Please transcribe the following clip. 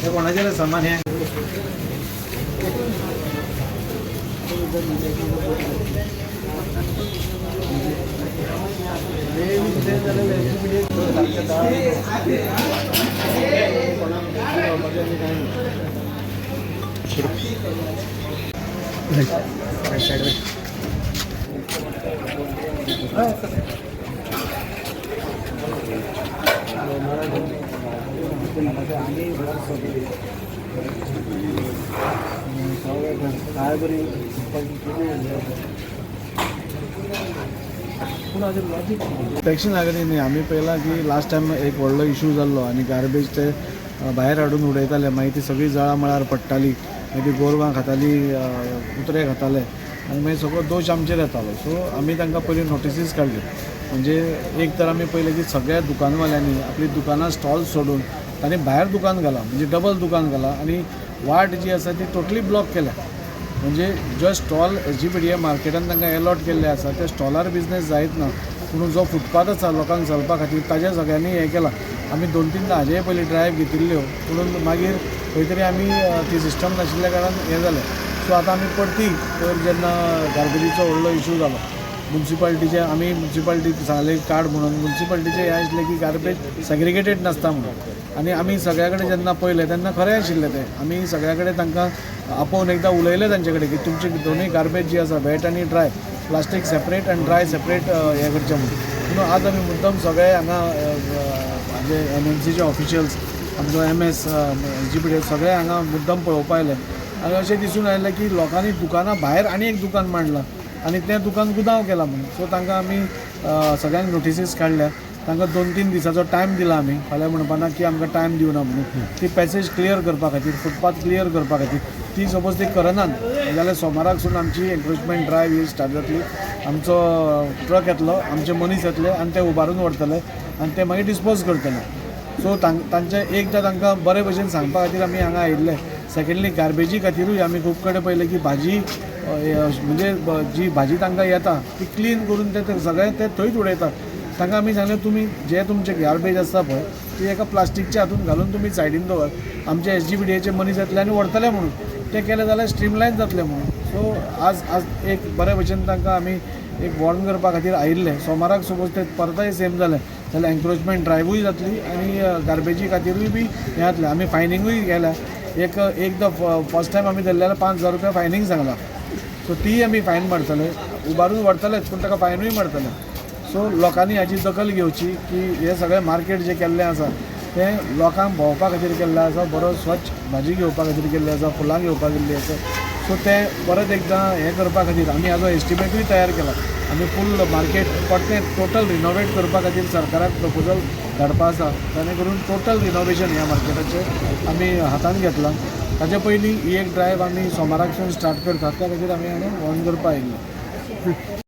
हे कोणाचे सामान आहे टॅक्सी लागली न्ही आमी पळयलां की लास्ट टायम एक व्हडलो इशू जाल्लो आनी गार्बेज ते भायर हाडून उडयताले मागीर ती सगळी जळां मळार पडटाली मागीर ती गोरवां खाताली कुत्रे खाताले आनी मागीर सगळो दोश आमचेर येतालो सो आमी तांकां पयलीं नोटिसीस काडल्यो म्हणजे एक तर आमी पयलें की सगळ्या दुकानवाल्यांनी आपली दुकानां स्टॉल सोडून तांणी भायर दुकान घालां म्हणजे डबल दुकान घालां आनी वाट जी आसा ती टोटली ब्लॉक केल्या म्हणजे जो स्टॉल SGPDA मार्केटान तांकां अलॉट केल्ले आसा त्या स्टॉलार बिजनेस जायत ना पूण जो फुटपाथ आसा लोकांक चलपा खातीर ताजें सगळ्यांनी हें केलां आमी 2-3 हाजेय पयलीं ड्रायव्ह घेतिल्ल्यो पूण मागीर खंय तरी आमी ती सिस्टम नाशिल्ल्या कारणान हें जालें सो आतां आमी परती तर जेन्ना गार्बेजीचो व्हडलो इशू जालो म्युन्सिपाल्टीचे आमी म्युन्सिपाल्टीक सांगलें कार्ड म्हणून म्युन्सिपाल्टीचें हें आशिल्लें की गार्बेज सेग्रिगेटेड नासता म्हणून आनी आमी सगळ्या कडेन जेन्ना पळयलें तेन्ना खरें आशिल्लें तें आमी सगळ्या कडेन तांकां आपोवन एकदां उलयलें तांचे कडेन की तुमची दोनूय गार्बेज जी आसा वेट आनी ड्राय प्लास्टीक सेपरेट आनी ड्राय सेपरेट हें करचें म्हणून पूण आज आमी मुद्दम सगळे हांगा म्हणजे MNCचे ऑफिशियल्स आमचो MS SGPDA सगळे हांगा मुद्दम पळोवपा आयले आनी अशें दिसून आयलें की लोकांनी दुकाना भायर आनी एक दुकान मांडलां आनी तें दुकान गुदांव केलां म्हणून सो तांकां आमी सगळ्यांक नोटिसीस काडल्या तांकां 2-3 दिसाचो टायम दिला आमी फाल्यां म्हणपाना की आमकां टायम दिवना म्हणून ती पॅसेज क्लियर करपा खातीर फुटपाथ क्लियर करपा खातीर ती सपोज ती करनात जाल्यार सोमाराकसून आमची एन्क्रोचमेंट ड्रायव्ह ही स्टार्ट जातली आमचो ट्रक येतलो आमचे मनीस येतले आनी ते उबारून व्हरतले आनी ते मागीर डिस्पोज करतले सो तांचे एकदां तांकां बरे भशेन सांगपा खातीर आमी हांगा आयिल्ले सेकेंडली गार्बेजी खातीरूय आमी खूब कडेन पळयलें की भाजी म्हणजे जी भाजी तांकां येता ती क्लीन करून ते सगळें ते थंयच उडयतात तांकां आमी सांगलें तुमी जे तुमचे गार्बेज आसता पळय ती एका प्लास्टीकच्या हातून घालून तुमी सायडीन दवर आमचे SGPDAचे मनीस येतले आनी व्हरतले म्हणून ते केलें जाल्यार स्ट्रीमलायन जातलें म्हणून सो आज एक बरे भशेन तांकां आमी एक वॉर्न करपा खातीर आयिल्ले सोमाराक सपोज ते परतय सेम जालें जाल्यार एन्क्रोचमेंट ड्रायव्हूय जातली आनी गार्बेजी खातीरूय बी हें जातलें आमी फायनींगूय केल्या एकदां फर्स्ट टायम आमी धरलें जाल्यार 5,000 रुपया फायनींग सांगला सो ती आमी फायन मारतले उबारून व्हरतलेच पूण ताका फायनूय मारतले सो लोकांनी हाची दखल घेवची की हे सगळें मार्केट जें केल्लें आसा तें लोकांक भोंवपा खातीर केल्लें आसा बरो स्वच्छ भाजी घेवपा खातीर केल्लें आसा फुलां घेवपा गेल्लीं आसा सो तें परत एकदां हें करपा खातीर आमी हाजो एस्टिमेटूय तयार केला आमी फूल मार्केट परतें टोटल रिनोवेट करपा खातीर सरकाराक प्रपोजल धाडपा आसा जेणे करून टोटल रिनोवेशन ह्या मार्केटाचें आमी हातांत घेतलां ताचे पयलीं ही एक ड्रायव्ह आमी सोमाराकसून स्टार्ट करतात त्या खातीर आमी हांगा वॉर्न करपा आयिल्ले